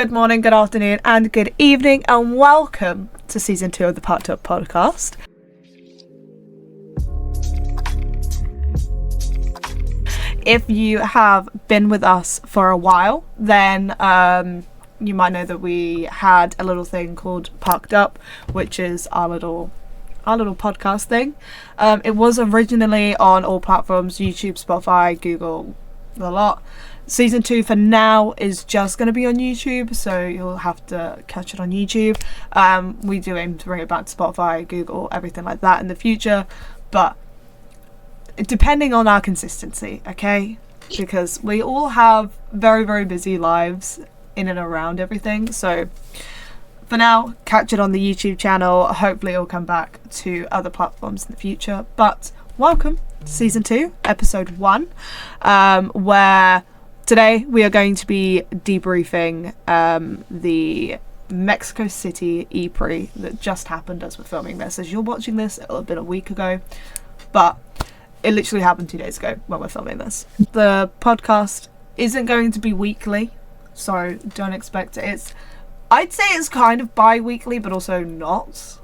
Good morning, good afternoon, and good evening, and welcome to season 2 of the Parc'd Up podcast. If you have been with us for a while, then you might know that we had a little thing called Parc'd Up, which is our little podcast thing. It was originally on all platforms: YouTube, Spotify, Google, the lot. Season 2 for now is just going to be on YouTube, so you'll have to catch it on YouTube. We do aim to bring it back to Spotify, Google, everything like that in the future, but depending on our consistency, okay? Because we all have very, very busy lives in and around everything, so for now, catch it on the YouTube channel. Hopefully it'll come back to other platforms in the future, but welcome to Season 2, Episode 1, where today we are going to be debriefing the Mexico City EPrix that just happened as we're filming this. As you're watching this, it'll have been a week ago, but it literally happened 2 days ago when we're filming this. The podcast isn't going to be weekly, so don't expect it. I'd say it's kind of bi-weekly, but also not.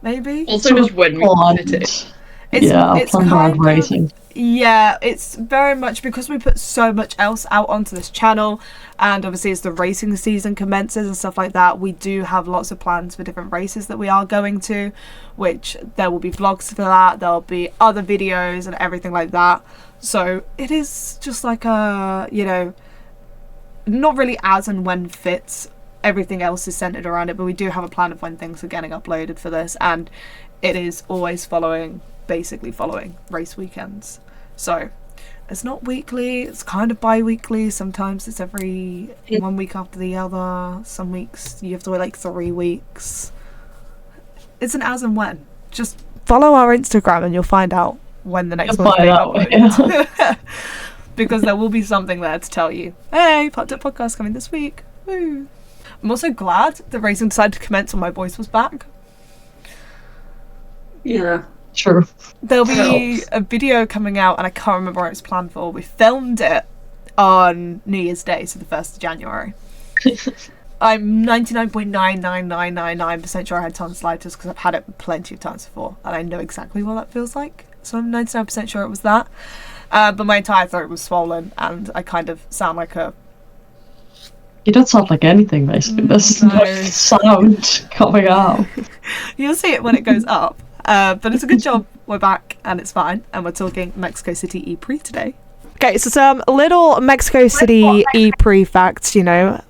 Maybe. Also just when we fit it. It's kind of, yeah, it's very much because we put so much else out onto this channel, and obviously as the racing season commences and stuff like that, we do have lots of plans for different races that we are going to, which there will be vlogs for that, there'll be other videos and everything like that. So it is just like a, you know, not really as and when fits. Everything else is centered around it, but we do have a plan of when things are getting uploaded for this, and it is always basically following race weekends. So it's not weekly, it's kind of bi-weekly. Sometimes it's every 1 week after the other. Some weeks you have to wait like 3 weeks. It's an as and when. Just follow our Instagram and you'll find out when the next one's being uploaded. Yeah. Because there will be something there to tell you, hey, Parc'd Up podcast coming this week. Woo. I'm also glad the racing decided to commence when my voice was back. Yeah. Sure. There'll be a video coming out, and I can't remember where it's planned for. We filmed it on New Year's Day, so the 1st of January. I'm 99.99999% sure I had tonsillitis because I've had it plenty of times before, and I know exactly what that feels like. So I'm 99% sure it was that. But my entire throat was swollen, and I kind of sound like a... You don't sound like anything, basically. There's no sound coming out. You'll see it when it goes up. But it's a good job we're back and it's fine, and we're talking Mexico City EPrix today. Okay, so some little Mexico City EPrix facts, you know,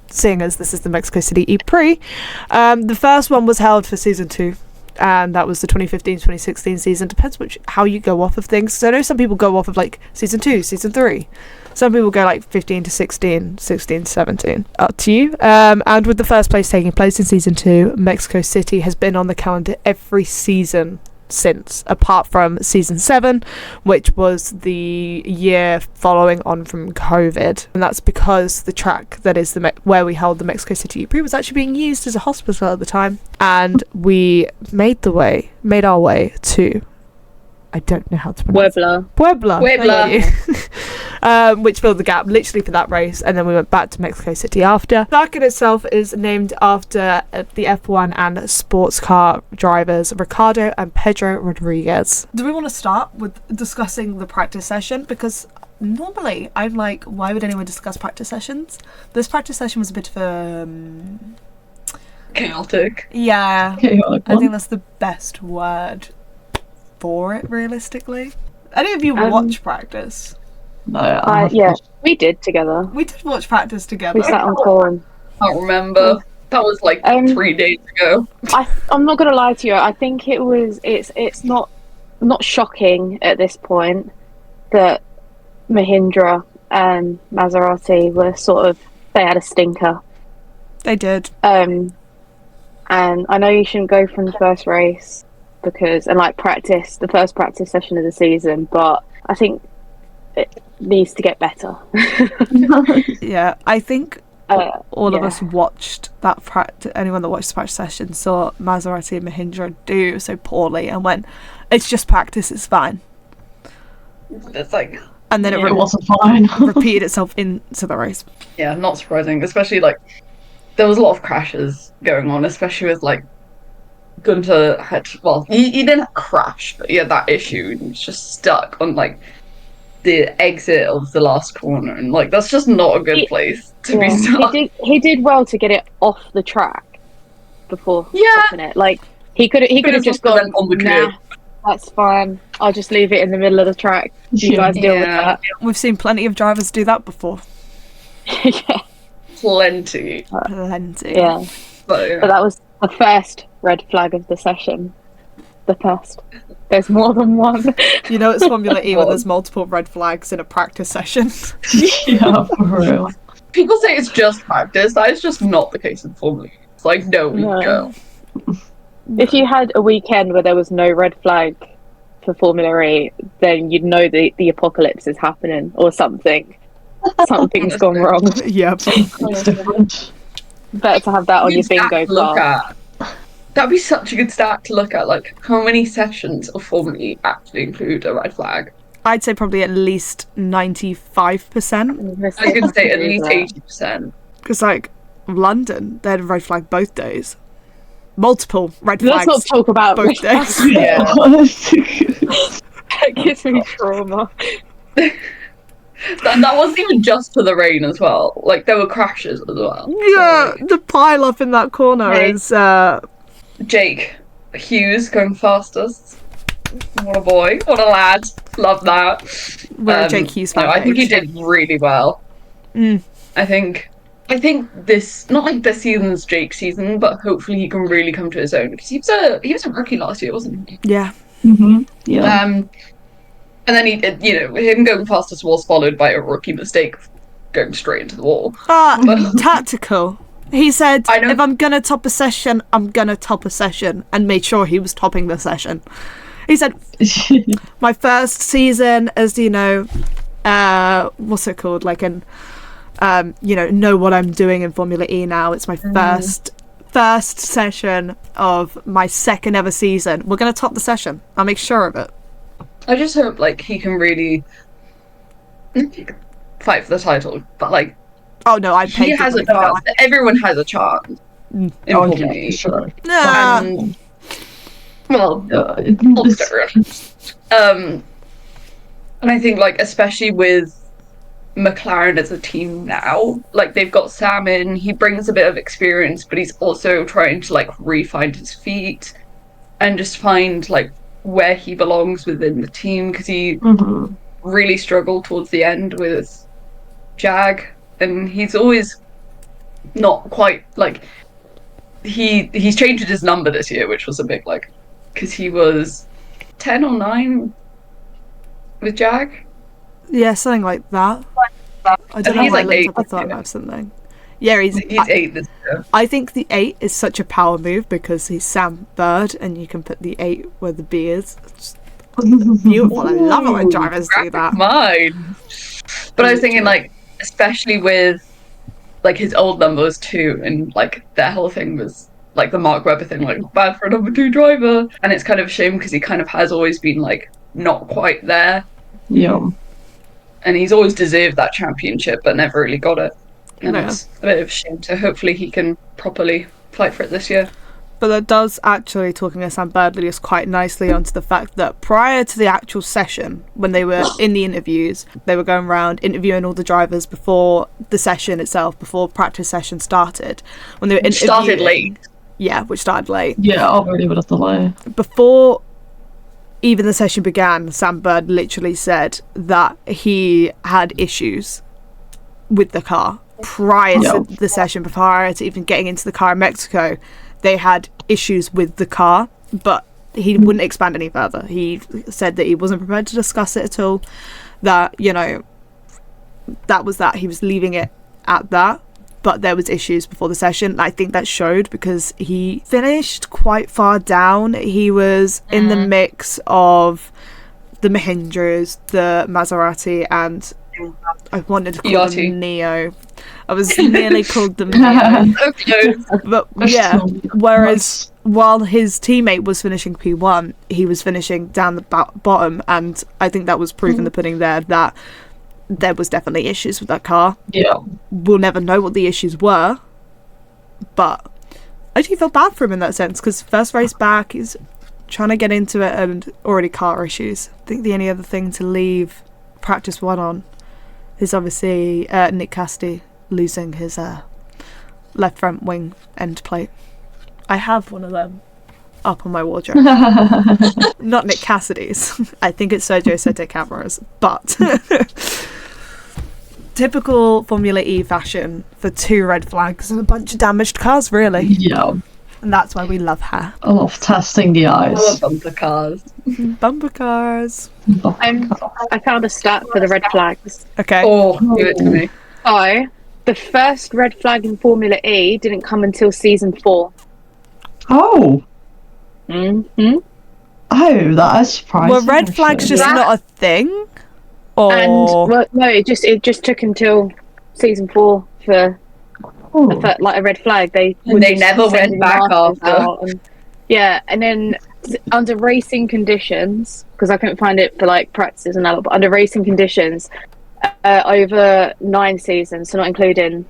seeing as this is the Mexico City EPrix. The first one was held for season 2, and that was the 2015-2016 season. Depends how you go off of things. So I know some people go off of like season 2, season 3. Some people go like 15 to 16, 16 to 17. Up to you. And with the first place taking place in season 2, Mexico City has been on the calendar every season since, apart from season 7, which was the year following on from COVID. And that's because the track that is where we held the Mexico City EPrix was actually being used as a hospital at the time. And we made our way to... I don't know how to pronounce Puebla. Which filled the gap literally for that race, and then we went back to Mexico City after. The circuit itself is named after the F1 and sports car drivers Ricardo and Pedro Rodriguez. Do we want to start with discussing the practice session? Because normally I'm like, why would anyone discuss practice sessions? This practice session was a bit of a... chaotic. Yeah. Chaotic I think that's the best word for it, realistically. Any of you watch practice? No, yeah, we did together. We did watch practice together. We sat on forum. I can't remember. That was like 3 days ago. I'm not gonna lie to you. I think it's not shocking at this point that Mahindra and Maserati were they had a stinker. They did. And I know you shouldn't go from the first race the first practice session of the season, but I think it needs to get better. Yeah, I think all of us watched that practice. Anyone that watched the practice session saw Maserati and Mahindra do so poorly and went, it's just practice, it's fine. It's like, and then It wasn't fine. repeated itself into the race. Yeah, not surprising. Especially like there was a lot of crashes going on, especially with like Gunter had he didn't crash, but he had that issue and he was just stuck on like the exit of the last corner, and like that's just not a good place to be stuck. He did well to get it off the track before stopping it. Like he could have just gone on the curb. That's fine. I'll just leave it in the middle of the track. You guys deal with that. We've seen plenty of drivers do that before. Yeah. Plenty. Yeah. But that was the first red flag of the session. The first. There's more than one. You know, it's Formula E when there's multiple red flags in a practice session. Yeah, for real. People say it's just practice. That is just not the case in Formula E. It's like, no, we go. If you had a weekend where there was no red flag for Formula E, then you'd know the apocalypse is happening or something. Something's gone wrong. Yeah, It's different. Better to have that on your bingo card. That'd be such a good stat to look at. Like, how many sessions of Formula E actually include a red flag? I'd say probably at least 95%. I was going to say at least 80%. Because, like, London, they had a red flag both days. Multiple red flags. Let's not talk about both days. Yeah. That gives me trauma. That wasn't even just for the rain as well. Like, there were crashes as well. Yeah, the pile up in that corner is... Jake Hughes going fastest. What a boy. What a lad. Love that. We're a Jake Hughes fan. No, I think he did really well. I think this, not like this season's Jake season, but hopefully he can really come to his own, because he was a rookie last year, wasn't he? Yeah. Yeah. And then he did, him going fastest was followed by a rookie mistake going straight into the wall. Tactical. He said, if I'm going to top a session, I'm going to top a session, and made sure he was topping the session. He said, my first season as, what's it called? Like know what I'm doing in Formula E now. It's my first session of my second ever season. We're going to top the session. I'll make sure of it. I just hope, like, he can really fight for the title, but, like, oh no, he has a chance. Everyone has a chance in Formula E. Sure. And, well, and I think, like, especially with McLaren as a team now, like, they've got Sam in, he brings a bit of experience, but he's also trying to, like, re-find his feet and just find, like, where he belongs within the team, because he really struggled towards the end with Jag, and he's always not quite, like, he's changed his number this year, which was a big, like, because he was 10 or 9 with Jag. Yeah, something like that. I don't know he's why like I 8. I thought about something. Yeah, he's 8 this year. I think the 8 is such a power move because he's Sam Bird, and you can put the 8 where the B is. It's just beautiful. I love it when drivers do that. Mine. But I was thinking, like, especially with, like, his old number was 2, and, like, their whole thing was, like, the Mark Webber thing, like, bad for a number 2 driver. And it's kind of a shame because he kind of has always been, like, not quite there. Yeah. And he's always deserved that championship, but never really got it. And it's a bit of a shame. So hopefully he can properly fight for it this year. But that does actually, talking to Sam Bird, lead us quite nicely onto the fact that prior to the actual session, when they were in the interviews, they were going around interviewing all the drivers before the session itself, before practice session started. When they were interviewing, started late. Yeah, which started late. Yeah, already with a delay. Before even the session began, Sam Bird literally said that he had issues with the car prior to the session, prior to even getting into the car in Mexico. They had issues with the car, but he wouldn't expand any further. He said that he wasn't prepared to discuss it at all, that, that was that. He was leaving it at that, but there was issues before the session. I think that showed because he finished quite far down. He was in the mix of the Mahindras, the Maserati, and I wanted to call them Neo. I was nearly called them Neo. Okay. But yeah, whereas while his teammate was finishing P1, he was finishing down the bottom, and I think that was proof in the pudding there that there was definitely issues with that car. Yeah. We'll never know what the issues were, but I do feel bad for him in that sense, because first race back, he's trying to get into it and already car issues. I think the only other thing to leave practice one on is obviously Nick Cassidy losing his left front wing end plate. I have one of them up on my wardrobe. Not Nick Cassidy's. I think it's Sergio Sette cameras, but typical Formula E fashion for 2 red flags and a bunch of damaged cars, really. Yeah. And that's why we love her. I love testing the eyes. I love bumper cars. Bumper cars. I found a stat for the red flags. Okay. Oh, give it to me. So, the first red flag in Formula E didn't come until season 4. Oh. Mm-hmm. Oh, that is surprising. Were red flags actually. just not a thing? Or... And well, no, it just took until season 4 for like a red flag. They just sending never went back markers after. out and, and then under racing conditions, because I couldn't find it for like practices and that, but under racing conditions, over 9 seasons, so not including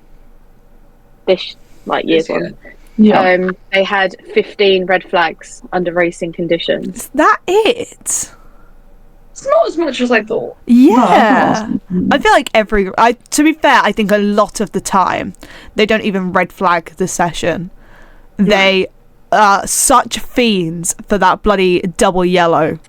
this year's one. Yeah. They had 15 red flags under racing conditions. Is that it? It's not as much as I thought. Yeah. I feel like to be fair, I think a lot of the time they don't even red flag the session. They are such fiends for that bloody double yellow.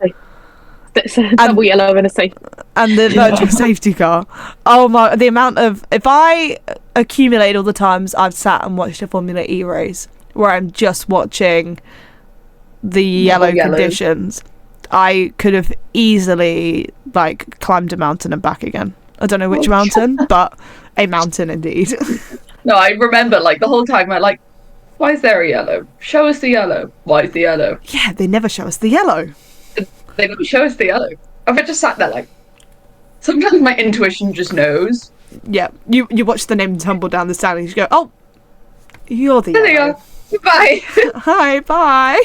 That's a double yellow and a safe. And the virtual safety car. Oh my, the amount of... If I accumulate all the times I've sat and watched a Formula E race where I'm just watching the yellow conditions, I could have easily climbed a mountain and back again. I don't know which mountain, but a mountain indeed. No, I remember the whole time why is there a yellow? Show us the yellow. Why is the yellow? Yeah, they never show us the yellow. They don't show us the yellow. I've just sat there sometimes my intuition just knows. Yeah, you watch the name tumble down the standings, you go, oh, you're the There they yellow. are. Bye. Hi, bye.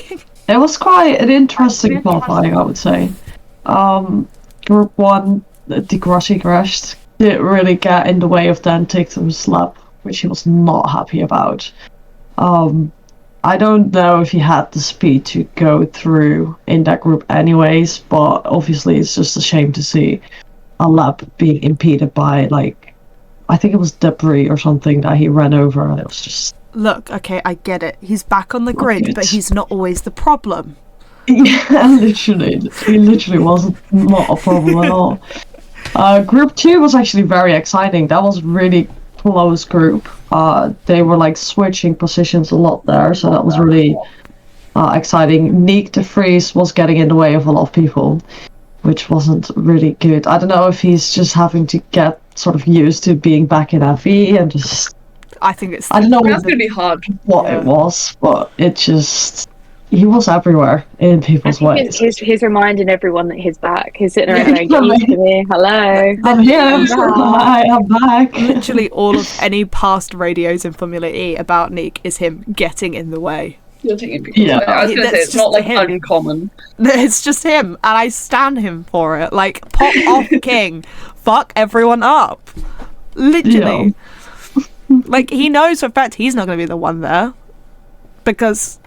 It was quite an interesting qualifying, I would say. Group 1, the Grossi crashed. Didn't really get in the way of Dan Ticktum's lap, which he was not happy about. I don't know if he had the speed to go through in that group anyways, but obviously it's just a shame to see a lap being impeded by, I think it was debris or something that he ran over, and it was just... Look, okay, I get it. He's back on the grid, but he's not always the problem. Yeah, literally. He literally wasn't not a problem at all. Group 2 was actually very exciting. That was really close group. They were switching positions a lot there, so that was really exciting. Nick de Vries was getting in the way of a lot of people, which wasn't really good. I don't know if he's just having to get sort of used to being back in FE and just... I think it's... I don't know That's going to be hard. what it was, but it just... He was everywhere in people's ways. He's reminding everyone that he's back. He's sitting around going, "Get used to me. Hello. I'm here. Hi, I'm back. Literally all of any past radios in Formula E about Nick is him getting in the way. You're taking people's Yeah. way. I was going to say, That's it's not just him. uncommon. It's just him, and I stan him for it. Pop off, King. Fuck everyone up. Literally. He knows for a fact he's not going to be the one there. Because...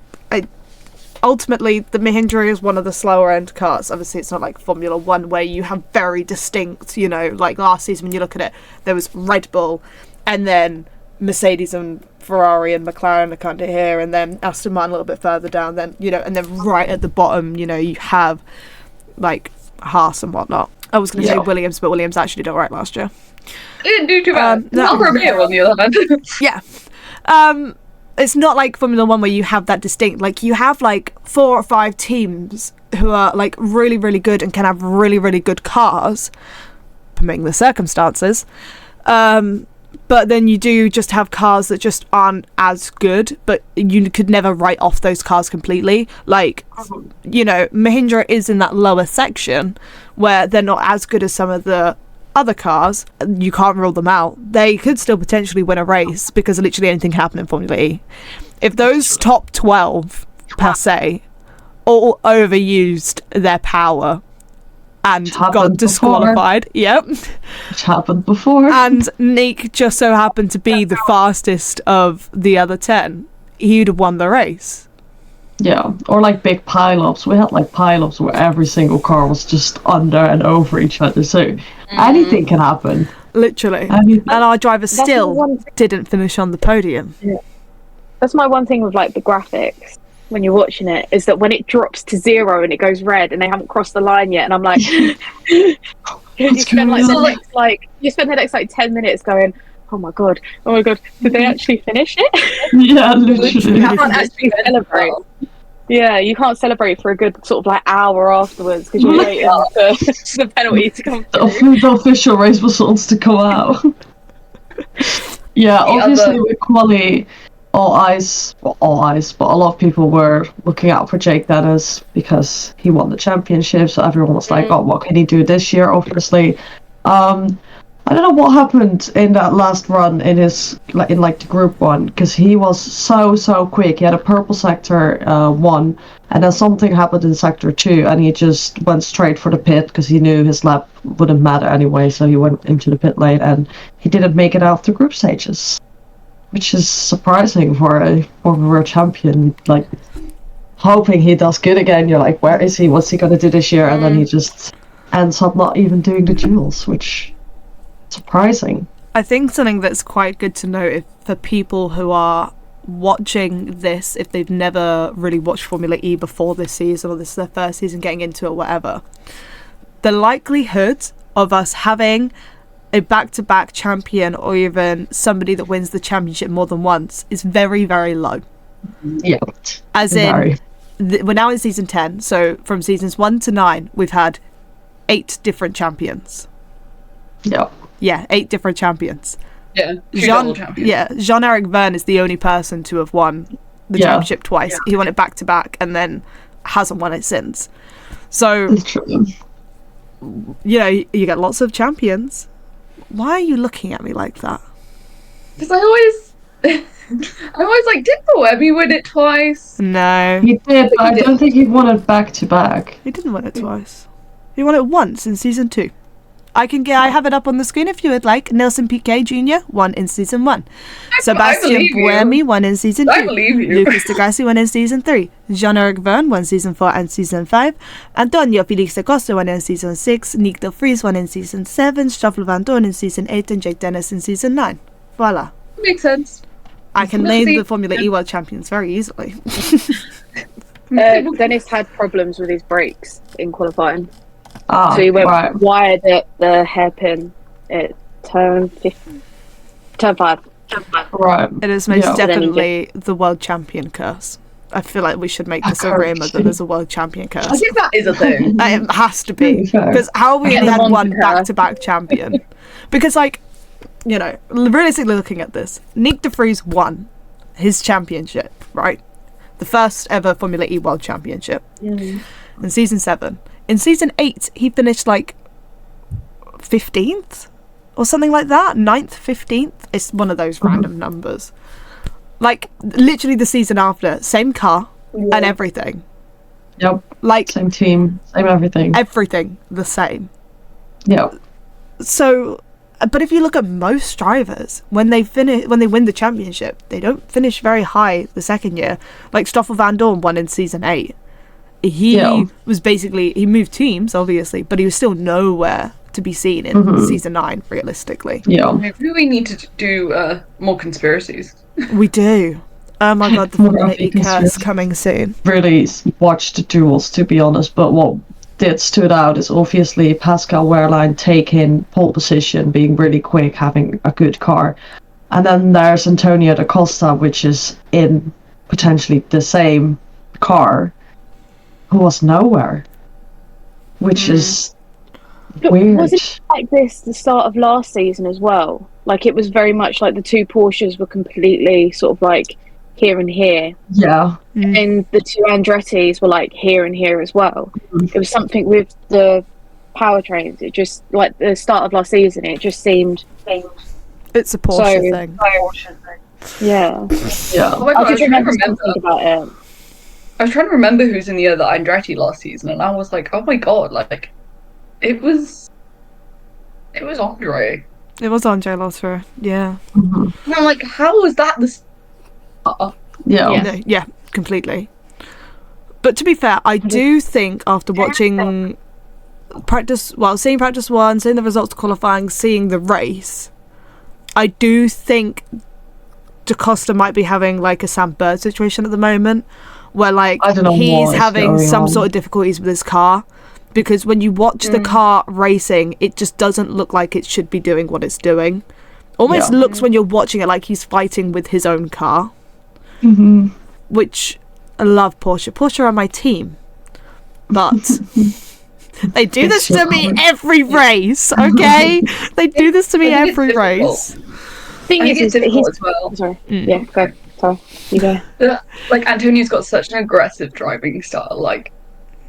ultimately, the Mahindra is one of the slower end cars. Obviously, it's not like Formula 1 where you have very distinct, last season when you look at it, there was Red Bull, and then Mercedes and Ferrari and McLaren are kind of here, and then Aston Martin a little bit further down, then, and then right at the bottom, you have, Haas and whatnot. I was going to say Williams, but Williams actually did all right last year. They didn't do too bad. Alfa Romeo, on the other hand. Yeah. It's not like Formula 1 where you have that distinct, you have 4 or 5 teams who are really, really good and can have really, really good cars, permitting the circumstances. But then you do just have cars that just aren't as good, but you could never write off those cars completely. Mahindra is in that lower section where they're not as good as some of the other cars. You can't rule them out. They could still potentially win a race because literally anything can happen in Formula E. If those top 12 per se, all overused their power and got happened disqualified. Yep. Which happened before. And Nick just so happened to be the fastest of the other 10. He'd have won the race. Yeah, or like big pile-ups. We had like pile-ups where every single car was just under and over each other. So anything can happen. Literally. Anything. And our driver That's the still one thing- didn't finish on the podium. That's my one thing with like the graphics when you're watching it, is that when it drops to 0 and it goes red and they haven't crossed the line yet, and I'm like, you spend the next like 10 minutes going, oh my god, did they actually finish it? Yeah, literally. You can't actually celebrate. Yeah, you can't celebrate for a good sort of like hour afterwards because you're waiting for the penalty to come through. The official race results to come out. Yeah, obviously with quali, all eyes, but a lot of people were looking out for Jake Dennis because he won the championship, so everyone was like, oh, what can he do this year, obviously. I don't know what happened in that last run in his in the group one, because he was so quick. He had a purple sector 1, and then something happened in sector 2, and he just went straight for the pit because he knew his lap wouldn't matter anyway. So he went into the pit lane, and he didn't make it out the group stages, which is surprising for a former world champion. Like, hoping he does good again. You're like, where is he? What's he gonna do this year? And then he just ends up not even doing the duels, which. Surprising. I think something that's quite good to note for people who are watching this, if they've never really watched Formula E before this season, or this is their first season getting into it, or whatever, the likelihood of us having a back-to-back champion, or even somebody that wins the championship more than once, is very, very low. Yeah. As in, we're now in season 10, so from seasons 1 to 9, we've had 8 different champions. Yeah. Yeah, 8 different champions. Yeah, Jean-Eric Verne is the only person to have won the championship twice. Yeah. He won it back to back and then hasn't won it since. So, you know, you get lots of champions. Why are you looking at me like that? Because I always like, did Boemi win it twice? No. He did, but I don't think he won it back to back. He didn't win it twice. He won it once in season 2. I have it up on the screen if you would like. Nelson Piquet Jr. won in season 1. Sebastian Buemi won in season 2. I believe you. Lucas de Grassi won in season 3. Jean-Eric Verne won season 4 and season 5. Antonio Felix da Costa won in season 6. Nick de Vries won in season 7. Stoffel van Dorn in season 8. And Jake Dennis in season 9. Voila. Makes sense. I can name the Formula E World Champions very easily. Dennis had problems with his brakes in qualifying. So he went wide at the hairpin at turn 5. Right. It is most definitely the world champion curse. I feel like we should make this a rumor that there's a world champion curse. I think that is a thing. It has to be. Because how we had one back-to-back champion? Because, like, you know, realistically looking at this, Nick de Vries won his championship, right? The first ever Formula E World Championship in season 7. In season 8, he finished like 15th or something like that. 9th, 15th. It's one of those random numbers. Like, literally the season after, same car and everything. Yep. Like, same team, same everything. Everything the same. Yep. So, but if you look at most drivers, when they win the championship, they don't finish very high the second year. Like Stoffel van Dorn won in season 8. He was basically, he moved teams, obviously, but he was still nowhere to be seen in season 9, realistically. Yeah. We really need to do more conspiracies. We do. Oh my god, the Formula E curse coming soon. Really watched the duels, to be honest, but what did stood out is obviously Pascal Wehrlein taking pole position, being really quick, having a good car. And then there's Antonio da Costa, which is in potentially the same car, who was nowhere, which is weird. Was it like this the start of last season as well? Like, it was very much like the two Porsches were completely sort of like here and here. Yeah. And the two Andrettis were like here and here as well. It was something with the powertrains. It just, like the start of last season, it just seemed... It's a Porsche thing. Yeah. Yeah. Oh my god, I just remember something about it. I was trying to remember who's in the other Andretti last season, and I was like, oh my god, like it was Andre. It was Andre last year. Yeah. Mhm. And I'm like, how was that the start? Yeah. No, yeah, completely. But to be fair, I do think after watching seeing practice one, seeing the results of qualifying, seeing the race, I do think DaCosta might be having like a Sam Bird situation at the moment, where like I don't know he's what is having going some on. sort of difficulties with his car, because when you watch the car racing, it just doesn't look like it should be doing what it's doing. Almost Yeah. looks when you're watching it like he's fighting with his own car, Mhm. which I love Porsche. Porsche are my team, but they do this to me every race, okay? They do this to me I think it's every difficult. race. Thing I is, think it's that difficult as well. Sorry. Mm. Yeah, go. Sorry. You go. Like Antonio's got such an aggressive driving style. Like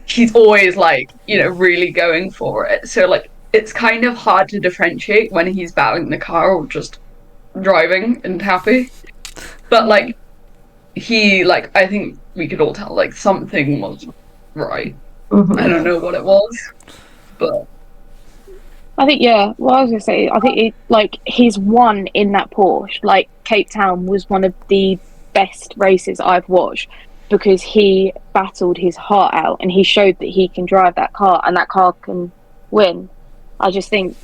he's always like, you know, really going for it. So like it's kind of hard to differentiate when he's battling the car or just driving and happy. But like he like I think we could all tell like something was right. Mhm. I don't know what it was, but I think, yeah, well, I was going to say, I think he's won in that Porsche. Like, Cape Town was one of the best races I've watched because he battled his heart out and he showed that he can drive that car and that car can win. I just think,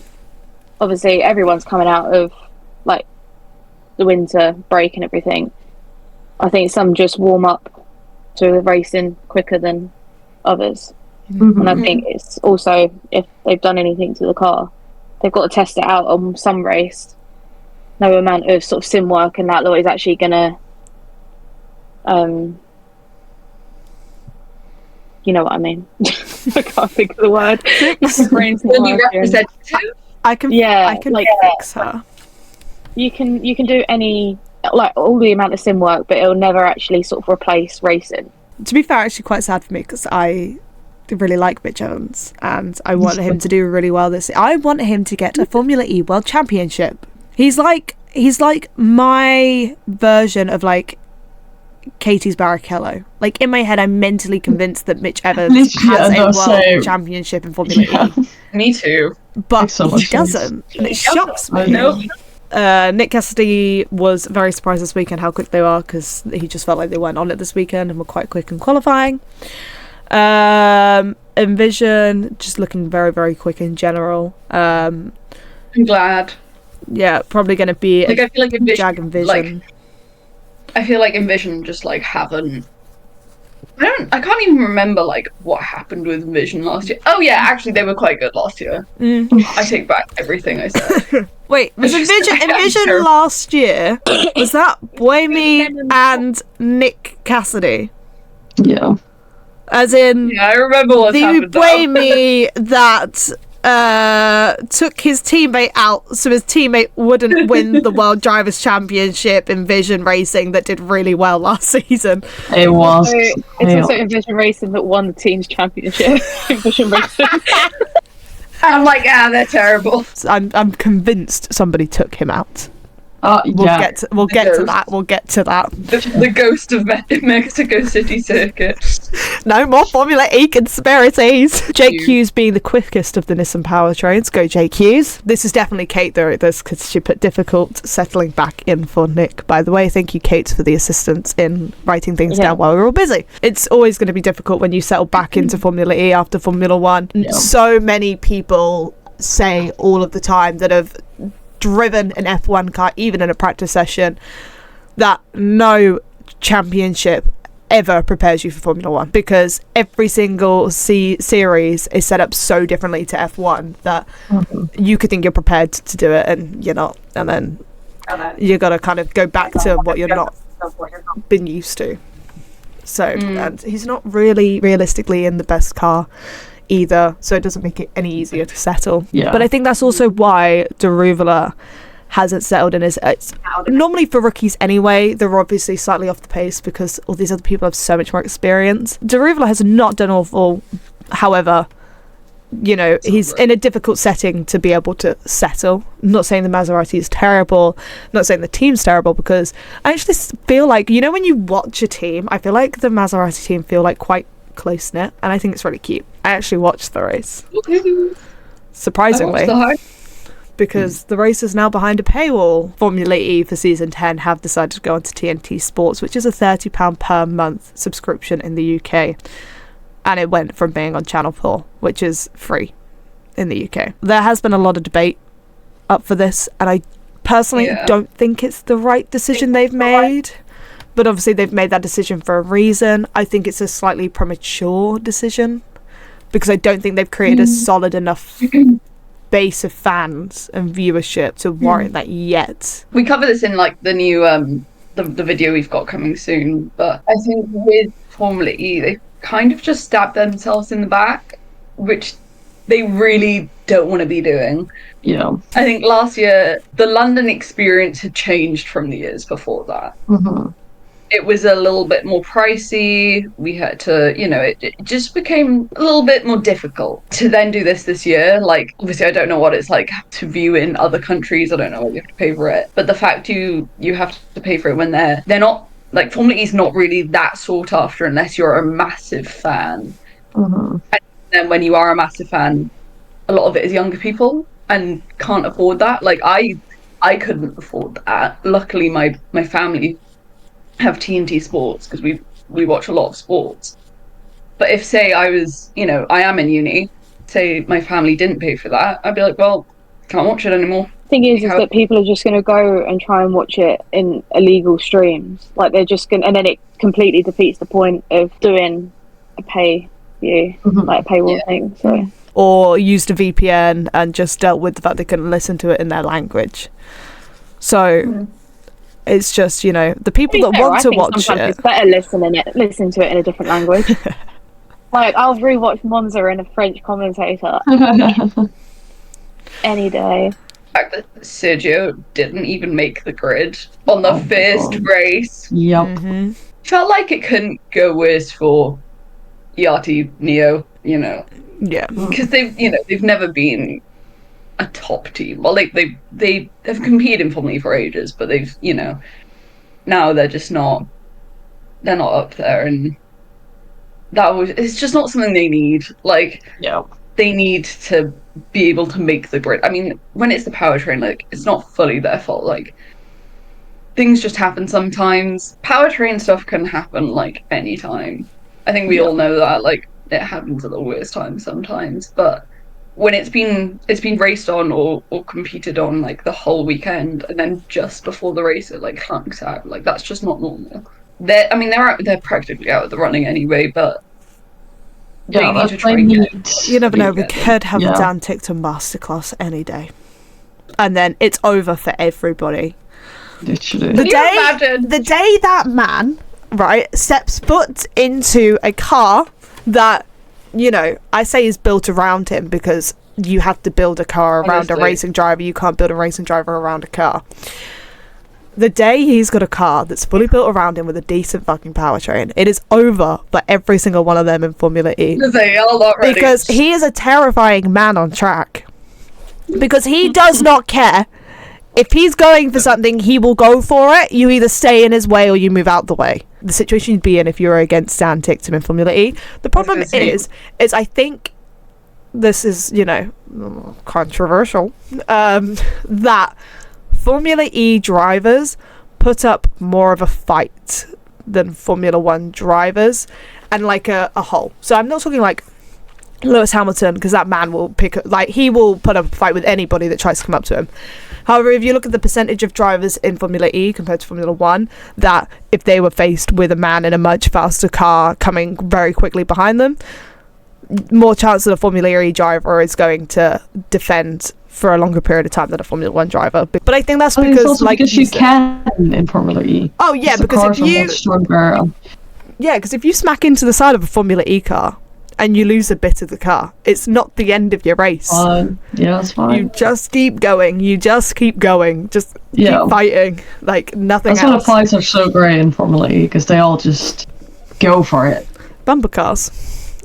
obviously, everyone's coming out of, like, the winter break and everything. I think some just warm up to the racing quicker than others. Mhm. And I think it's also, if they've done anything to the car, they've got to test it out on some race. No amount of sort of sim work and that lot is actually gonna, you know what I mean. I can't think of the word. My brain's not will be working. representative. I can like, fix her. You can do any, like, all the amount of sim work, but it'll never actually sort of replace racing. To be fair, actually quite sad for me because I really like Mitch Evans and I want him to do really well this year. I want him to get a Formula E World Championship. He's like my version of like Katie's Barrichello. Like in my head, I'm mentally convinced that Mitch Evans Literally, has a no, world same. championship in Formula E, Me too. but Makes so he much sense. doesn't, and it shocks I me. know. Nick Cassidy was very surprised this weekend how quick they were because he just felt like they weren't on it this weekend and were quite quick in qualifying. Envision just looking very, very quick in general. I'm glad. Yeah, probably going to be Like I feel like Envision, Jag Envision. like I feel like Envision just like haven't. I can't even remember like what happened with Envision last year. Oh yeah, actually they were quite good last year. I take back everything I said. Wait, was It's Envision just- Envision terrible. last year? Was that Boemi and Nick Cassidy? Yeah. As in Yeah, I remember what's the happened. Now. Boemi that took his teammate out so his teammate wouldn't win the World Drivers' Championship in Vision Racing that did really well last season. It was. So it's yeah. also Envision Racing that won the team's championship. Envision Racing. I'm like, they're terrible. So I'm convinced somebody took him out. We'll Yeah. get to that. We'll get to that. The ghost of Mexico City circuit. No more Formula E conspiracies. Jake Hughes being the quickest of the Nissan powertrains. Go Jake Hughes. This is definitely Kate though, this because she put difficult settling back in for Nick. By the way, thank you Kate for the assistance in writing things down while we were all busy. It's always going to be difficult when you settle back into Formula E after Formula One. Yeah. So many people say all of the time that have driven an F1 car, even in a practice session, that no championship ever prepares you for Formula One because every single series is set up so differently to F1 that you could think you're prepared to do it and you're not, and then you got to kind of go back to what you're not been used to. So and he's not really realistically in the best car either, so it doesn't make it any easier to settle. Yeah. But I think that's also why Daruvula hasn't settled in his. It's normally for rookies anyway, they're obviously slightly off the pace because all these other people have so much more experience. Daruvula has not done awful, however, you know, he's in a difficult setting to be able to settle. I'm not saying the Maserati is terrible, not saying the team's terrible, because I actually feel like, you know, when you watch a team, I feel like the Maserati team feel like quite close-knit, and I think it's really cute. I actually watched the race. Surprisingly. Because the race is now behind a paywall. Formula E for season 10 have decided to go onto TNT Sports, which is a £30 per month subscription in the UK. And it went from being on Channel 4, which is free in the UK. There has been a lot of debate up for this, and I personally don't think it's the right decision they've made. But obviously they've made that decision for a reason. I think it's a slightly premature decision, because I don't think they've created a solid enough base of fans and viewership to warrant that yet. We cover this in like the new the video we've got coming soon, but I think with Formula E they kind of just stabbed themselves in the back, which they really don't want to be doing. Yeah. I think last year the London experience had changed from the years before that. It was a little bit more pricey. We had to, you know, it just became a little bit more difficult to then do this year. Like, obviously, I don't know what it's like to view in other countries. I don't know what you have to pay for it. But the fact you have to pay for it when they're not, like, Formula E is not really that sought after unless you're a massive fan. And then when you are a massive fan, a lot of it is younger people and can't afford that. Like, I couldn't afford that. Luckily, my family have TNT Sports because we watch a lot of sports. But if, say, I was, you know, I am in uni, say my family didn't pay for that, I'd be like, well, can't watch it anymore. Thing is that people are just going to go and try and watch it in illegal streams. Like, they're just going, and then it completely defeats the point of doing a pay view, like a paywall thing. So, or used a VPN and just dealt with the fact they couldn't listen to it in their language. So. It's just, you know, the people that want to watch it. It's better listen to it in a different language. Like, I'll rewatch Monza in a French commentator any day. The fact that Sergio didn't even make the grid on the first race. Yep. Felt like it couldn't go worse for Yati Neo, you know. Yeah. Because they've never been a top team. Well, they have competed in Formula E for ages, but they've, you know, now they're just not. They're not up there, and it's just not something they need. Like, they need to be able to make the grid. I mean, when it's the powertrain, like, it's not fully their fault. Like, things just happen sometimes. Powertrain stuff can happen like anytime. I think we all know that. Like, it happens at the worst time sometimes, but when it's been raced on or competed on like the whole weekend, and then just before the race it like hunks out, like, that's just not normal. They're practically out of the running anyway, but they need to try and get. You never know, we could have Dan Tickton masterclass any day, and then it's over for everybody. Literally. The day that man steps foot into a car that, you know, I say is built around him, because you have to build a car around a racing driver. You can't build a racing driver around a car. The day he's got a car that's fully built around him with a decent fucking powertrain, it is over for every single one of them in Formula E. They are not ready. Because he is a terrifying man on track. Because he does not care. If he's going for something, he will go for it. You either stay in his way or you move out the way. The situation you'd be in if you're against Dan Tickton in Formula E. The problem is I think this is, you know, controversial, that Formula E drivers put up more of a fight than Formula 1 drivers, and like a whole. So I'm not talking like Lewis Hamilton, because that man will he will put up a fight with anybody that tries to come up to him. However, if you look at the percentage of drivers in Formula E compared to Formula 1, that if they were faced with a man in a much faster car coming very quickly behind them, more chance that a Formula E driver is going to defend for a longer period of time than a Formula 1 driver. But I think that's because, it's also because you can in Formula E. Oh yeah, because if you smack into the side of a Formula E car and you lose a bit of the car, it's not the end of your race. Yeah, that's fine. You just keep going. Just keep fighting. Like, nothing else. That's why the fights are so great in Formula E, because they all just go for it. Bumper cars,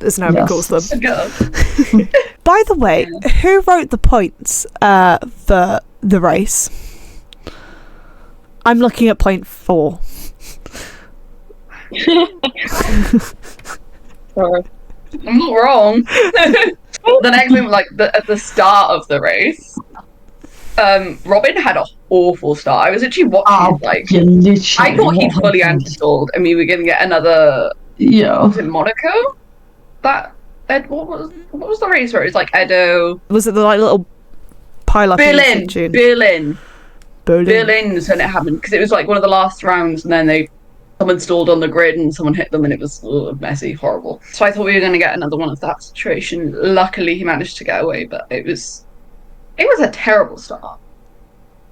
as nobody calls them. By the way, who wrote the points for the race? I'm looking at point 4. Sorry. I'm not wrong. The next thing, like at the start of the race, Robin had an awful start. I was actually watching I thought he fully anti-stalled and we were gonna get another. Yeah. Was it Monaco? What was the race where it was like Edo? Was it the little pile up? Berlin is when it happened, because it was like one of the last rounds, and then someone stalled on the grid and someone hit them, and it was messy, horrible. So I thought we were going to get another one of that situation. Luckily, he managed to get away, but it was a terrible start.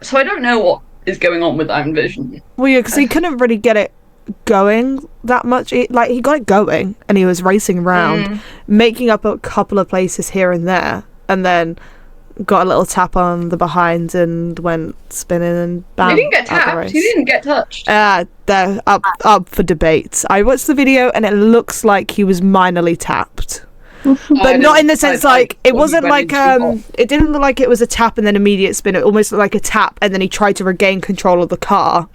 So I don't know what is going on with that Vision. Well, yeah, because he couldn't really get it going that much. He got it going, and he was racing around, making up a couple of places here and there, and then got a little tap on the behind and went spinning and bam. He didn't get tapped. He didn't get touched. They're up for debate. I watched the video and it looks like he was minorly tapped. But not in the sense it wasn't like it didn't look like it was a tap and then immediate spin. It almost looked like a tap and then he tried to regain control of the car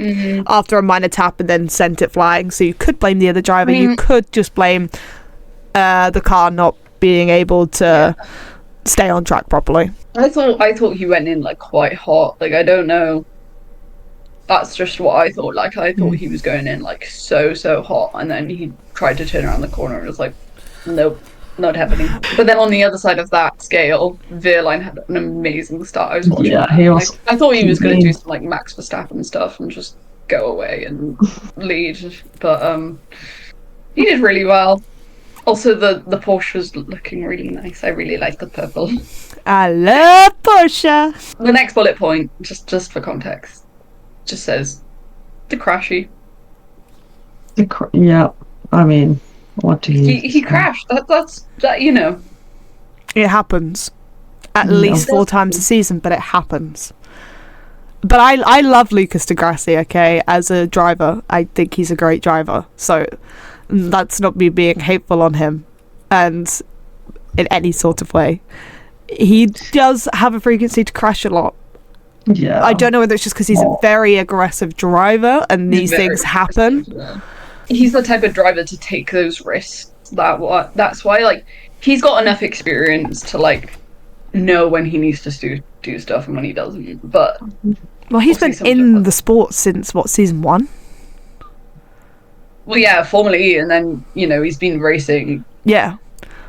after a minor tap and then sent it flying. So you could blame the other driver. You could just blame the car not being able to stay on track properly. I thought he went in like quite hot. Like, I don't know. That's just what I thought. Like, I thought he was going in like so hot, and then he tried to turn around the corner and it was like, nope, not happening. But then on the other side of that scale, Verline had an amazing start. I was watching. Yeah, he was. I thought he was going to do some like Max Verstappen stuff and just go away and lead, but he did really well. Also, the Porsche was looking really nice. I really like the purple. I love Porsche. The next bullet point, just for context, just says the crashy. Yeah, I mean, what do you? He crashed. That's you know. It happens at least 4 times a season, but it happens. But I love Lucas Di Grassi. Okay, as a driver, I think he's a great driver. So that's not me being hateful on him, and in any sort of way. He does have a frequency to crash a lot. Yeah. I don't know whether it's just because he's a very aggressive driver and these things happen. He's the type of driver to take those risks. That's why, like, he's got enough experience to like know when he needs to do stuff and when he doesn't. But well, he's been in the sport since season 1. Well, yeah, Formula E, and then he's been racing. Yeah,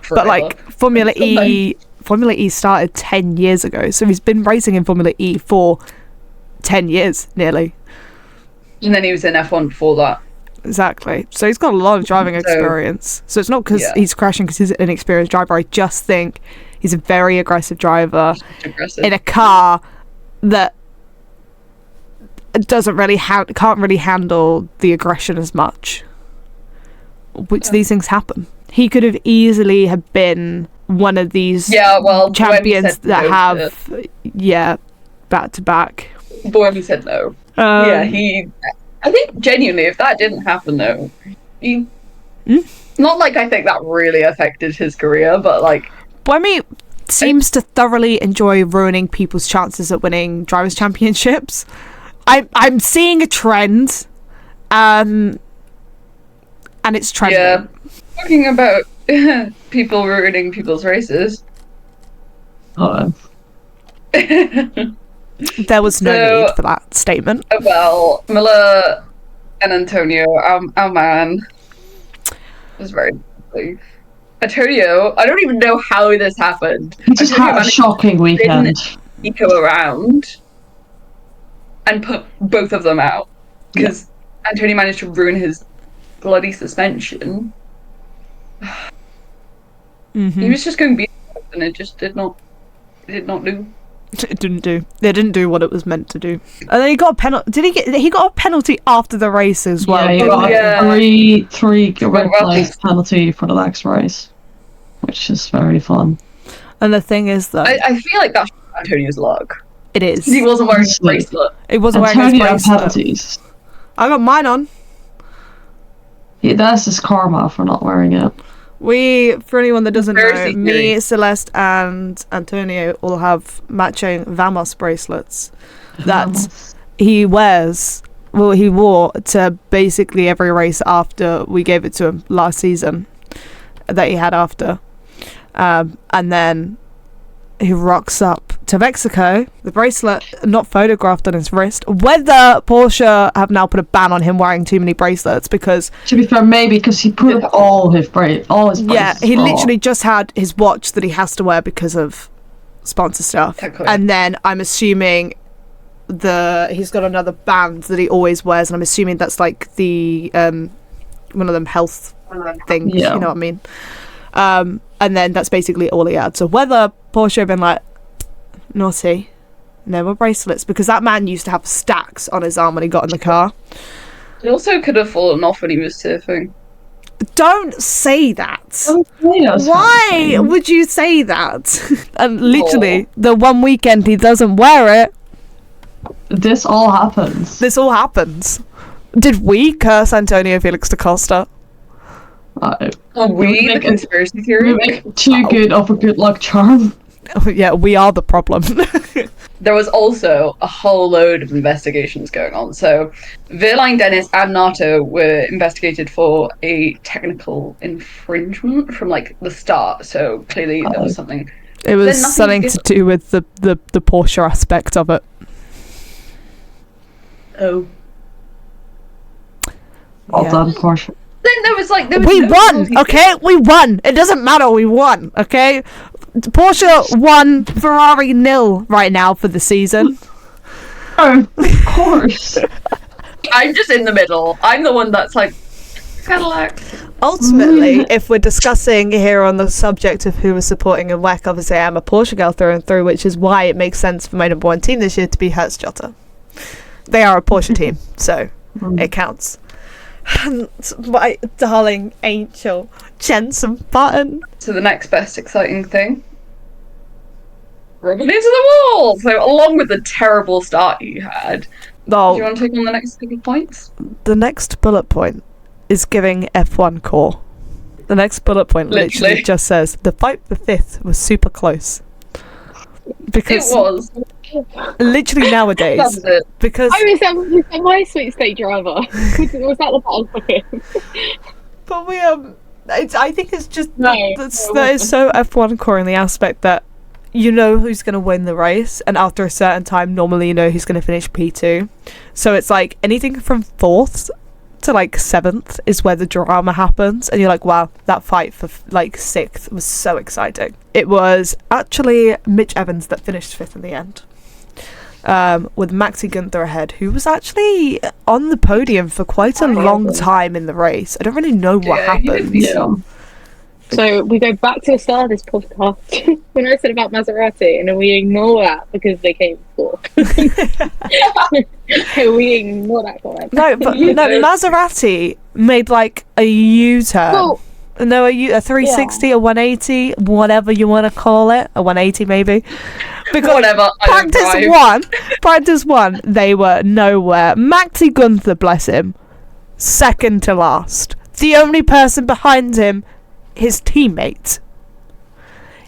forever. But like Formula E started 10 years ago, so he's been racing in Formula E for 10 years nearly. And then he was in F1 before that. Exactly. So he's got a lot of driving experience. So it's not because he's crashing because he's an experienced driver. I just think he's a very aggressive driver in a car that doesn't really can't really handle the aggression as much, which these things happen. He could have easily have been one of these champions that have back to back. But when he said no, I think genuinely, if that didn't happen though, not like I think that really affected his career, but like Buemi seems to thoroughly enjoy ruining people's chances at winning drivers' championships. I'm seeing a trend, and it's trending. Yeah, talking about people ruining people's races. There was no need for that statement. Well, Miller and Antonio, our man, was very busy. Antonio, I don't even know how this happened. He just had a shocking weekend. Eco around and put both of them out because Antonio managed to ruin his bloody suspension. He was just going to and it just did not do. It didn't do. They didn't do what it was meant to do. And then he got a penalty. He got a penalty after the race as well. Yeah, he got a three red flags penalty for the next race, which is very fun. And the thing is that I feel like that's Antonio's luck. It is. He wasn't wearing his bracelet. He wasn't wearing his bracelet. Penalties. I got mine on. Yeah, that's his karma for not wearing it. For anyone that doesn't know, Conspiracy me, theory. Celeste, and Antonio all have matching Vamos bracelets that he wears. Well, he wore to basically every race after we gave it to him last season that he had after. And then he rocks up to Mexico, the bracelet not photographed on his wrist. Whether Porsche have now put a ban on him wearing too many bracelets, because To be fair, maybe because he put all his bracelets. yeah, he literally just had his watch that he has to wear because of sponsor stuff. Okay. And then I'm assuming he's got another band that he always wears, and I'm assuming that's like the one of them health things, Yeah. you know what I mean? And then that's basically all he had. So whether Porsche have been like, naughty, no more bracelets, because that man used to have stacks on his arm when he got in the car. It also could have fallen off when he was surfing. Don't say that. Why Why would you say that? And literally, the one weekend he doesn't wear it, This all happens. this all happens. Did we curse Antonio Felix da Costa? Are we the conspiracy We theory? make too good of a good luck charm. Yeah, we are the problem. There was also a whole load of investigations going on. So, Verline, Dennis, and Nato were investigated for a technical infringement from like the start. So clearly there was something. It was nothing something is- to do with the Porsche aspect of it. Oh. Well Yeah. done, Porsche. Then there was We no won, penalty. okay? We won. It doesn't matter. We won, okay? Porsche won, Ferrari nil right now for the season. Oh, of course. I'm just in the middle. I'm the one that's like Cadillac. Ultimately, if we're discussing here on the subject of who we're supporting and WEC, obviously I'm a Porsche girl through and through, which is why it makes sense for my number one team this year to be Hertz-Jota. They are a Porsche team, so it counts. And my darling angel, Jensen Button. So the next best exciting thing. Rubbing into the wall. So along with the terrible start you had, do Oh, you want to take on the next couple of points? the next bullet point is giving F1 core. The next bullet point literally Literally. just says the fight for fifth was super close. It Because was. literally That nowadays, was it. because was that my sweet state driver? Was that the battle for him? but we I think it's just No, that is so F1 core in the aspect that you know who's going to win the race, and after a certain time normally you know who's going to finish P2. So it's like anything from 4th to like 7th is where the drama happens, and you're like, wow, that fight for like 6th was so exciting. It was actually Mitch Evans that finished 5th in the end, with Maxi Gunther ahead, who was actually on the podium for quite a long time in the race. I don't really know what Yeah, he did happened. be- Yeah. So we go back to the start of this podcast when I said about Maserati, and then we ignore that because they came before. We ignore that comment. No, but You no, did. Maserati made like a U-turn. Well, No, a 360, a 180, whatever you want to call it, a 180 maybe. Because Whatever. I don't drive. practice one, they were nowhere. Maxi Gunther, bless him, second to last. The only person behind him, his teammate.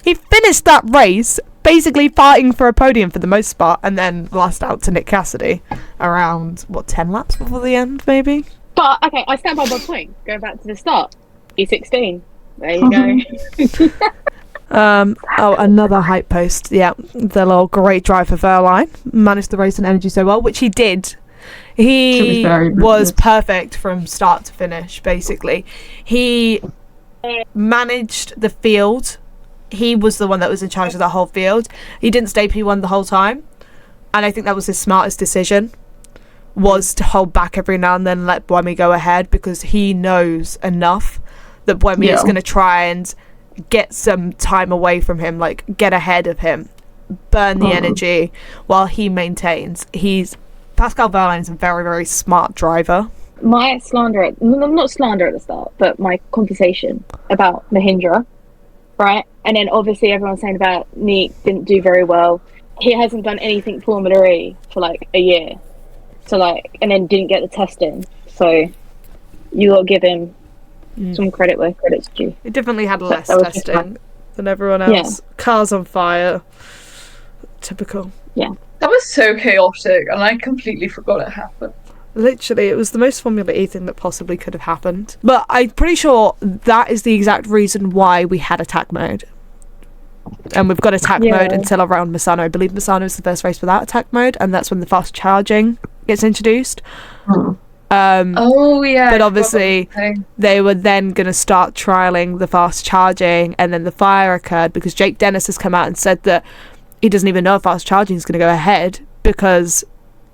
He finished that race basically fighting for a podium for the most part, and then lost out to Nick Cassidy around 10 laps before the end, maybe. but okay, I stand by my point. Going back to the start, E16. There you go. Another hype post. Yeah, the little great drive for Verline. Managed the race and energy so well, which he did. He very was good. perfect from start to finish, basically. He managed the field. He was the one that was in charge of the whole field. He didn't stay P1 the whole time. And I think that was his smartest decision, was to hold back every now and then and let Buemi go ahead, because he knows enough that Buemi is Yeah. going to try and get some time away from him, like get ahead of him, burn the energy while he maintains. Pascal Wehrlein is a very, very smart driver. My slander, not slander at the start, but my conversation about Mahindra, right? And then obviously everyone's saying about Nick didn't do very well. He hasn't done anything Formula E for like a year. So like, and then didn't get the testing. So you got to give him some credit where credit's due. It definitely had less that was just testing than everyone else. Cars on fire. Typical. Yeah. That was so chaotic, and I completely forgot it happened. Literally, it was the most Formula E thing that possibly could have happened. But I'm pretty sure that is the exact reason why we had attack mode. And we've got attack mode until around Misano. I believe Misano is the first race without attack mode, and that's when the fast charging gets introduced. But obviously, they were then going to start trialling the fast charging, and then the fire occurred because Jake Dennis has come out and said that he doesn't even know if fast charging is going to go ahead because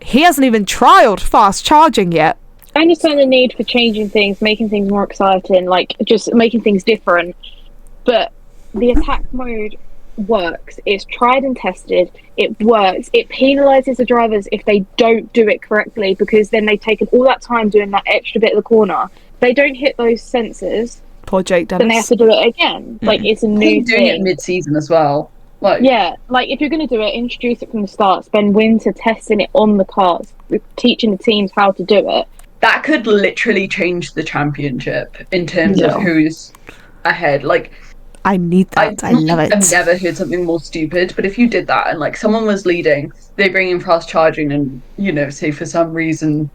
he hasn't even trialed fast charging yet. I understand the need for changing things, making things more exciting, like just making things different. But the attack mode works. It's tried and tested. It works. It penalises the drivers if they don't do it correctly, because then they've taken all that time doing that extra bit of the corner. If they don't hit those sensors, poor Jake Dennis, then they have to do it again. Like, it's a new doing it mid-season as well. Like, yeah, like if you're going to do it, introduce it from the start. Spend winter testing it on the cars, teaching the teams how to do it. That could literally change the championship in terms of who's ahead. Like, I need that. I love it. I've never heard something more stupid, but if you did that and like someone was leading, they bring in fast charging, and you know, say for some reason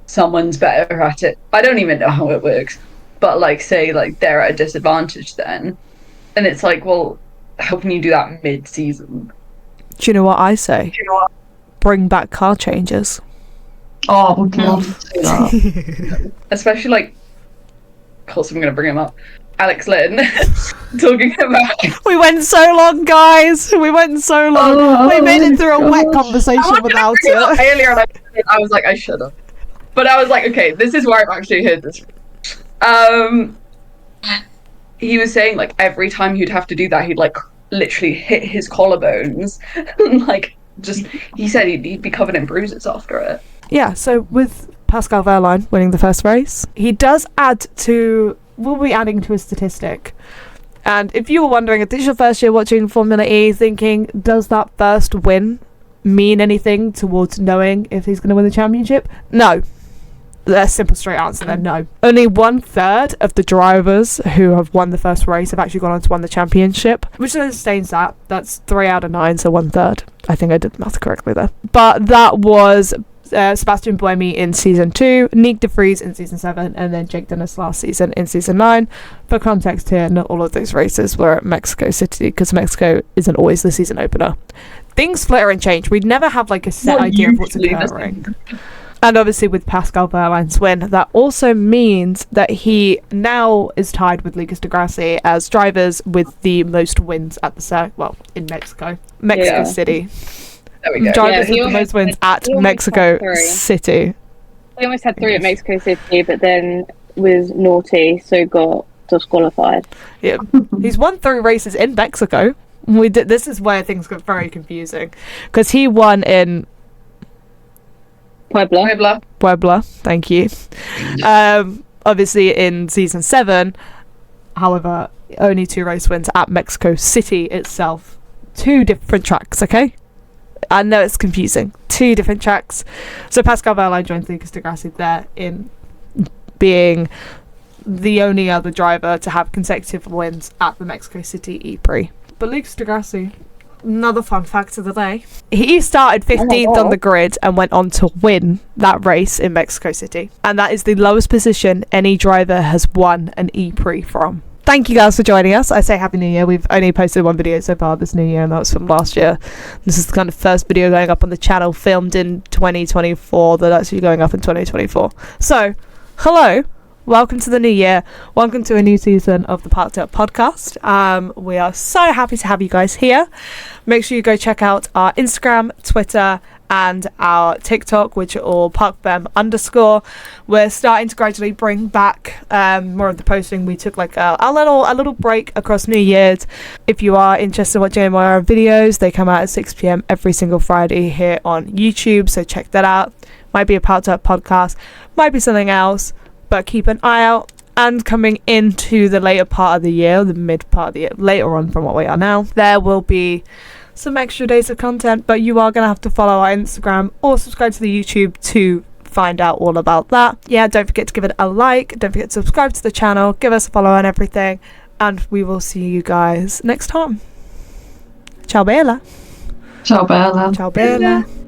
someone's better at it. I don't even know how it works, but like say like they're at a disadvantage then, and it's like, well, how can you do that mid-season? Do you know what I say? Bring back car changes. Oh, I would love to see that. Especially like, of course I'm going to bring him up, Alex Lynn, talking about... We went so long, guys. We went so long. We made it through a wet conversation without it. Earlier, and I was like, I should have. But I was like, okay, this is where I've actually heard this. He was saying like every time he'd have to do that, he'd like literally hit his collarbones. And like, just, he said he'd be covered in bruises after it. Yeah, so with Pascal Wehrlein winning the first race, he does add to... We'll be adding to a statistic. And if you were wondering, if this is your first year watching Formula E, thinking, does that first win mean anything towards knowing if he's going to win the championship? No. The simple straight answer then, no. Only 1/3 of the drivers who have won the first race have actually gone on to win the championship, which sustains that. That's 3 out of 9, so 1/3. I think I did the math correctly there. But that was Sebastian Buemi in season 2, Nick de Vries in season 7, and then Jake Dennis last season in season 9. For context here, not all of those races were at Mexico City, because Mexico isn't always the season opener. Things flitter and change. We never have like a set idea of what's occurring. And obviously with Pascal Wehrlein's win, that also means that he now is tied with Lucas de Grassi as drivers with the most wins at the in Mexico City. There we go. Drivers with the most wins at Mexico City. He almost had 3 at Mexico City, but then was naughty, so got disqualified. Yeah, he's won 3 races in Mexico. This is where things got very confusing, because he won in Puebla, thank you. Obviously in season 7, however, only 2 race wins at Mexico City itself. 2 different tracks, okay? I know it's confusing. 2 different tracks. So Pascal Wehrlein joins Lucas de Grassi there in being the only other driver to have consecutive wins at the Mexico City EPrix. But Lucas de Grassi, another fun fact of the day, he started 15th on the grid and went on to win that race in Mexico City, and that is the lowest position any driver has won an EPrix from. Thank you guys for joining us. I say Happy New Year. We've only posted 1 video so far this new year, and that was from last year. This is the kind of first video going up on the channel filmed in 2024 that's actually going up in 2024. So hello, welcome to the new year, welcome to a new season of the Parc'd Up podcast. We are so happy to have you guys here. Make sure you go check out our Instagram, Twitter, and our TikTok, which are all parcbem_. We're starting to gradually bring back more of the posting. We took like a little break across New Year's. If you are interested in watching our videos, they come out at 6 p.m. every single Friday here on YouTube, so check that out. Might be a Parc'd Up podcast, might be something else, but keep an eye out. And coming into the later part of the year, the mid part of the year, later on from what we are now, there will be some extra days of content, but you are going to have to follow our Instagram or subscribe to the YouTube to find out all about that. Yeah, don't forget to give it a like, don't forget to subscribe to the channel, give us a follow and everything, and we will see you guys next time. Ciao bella. Ciao, Bella. Ciao bella.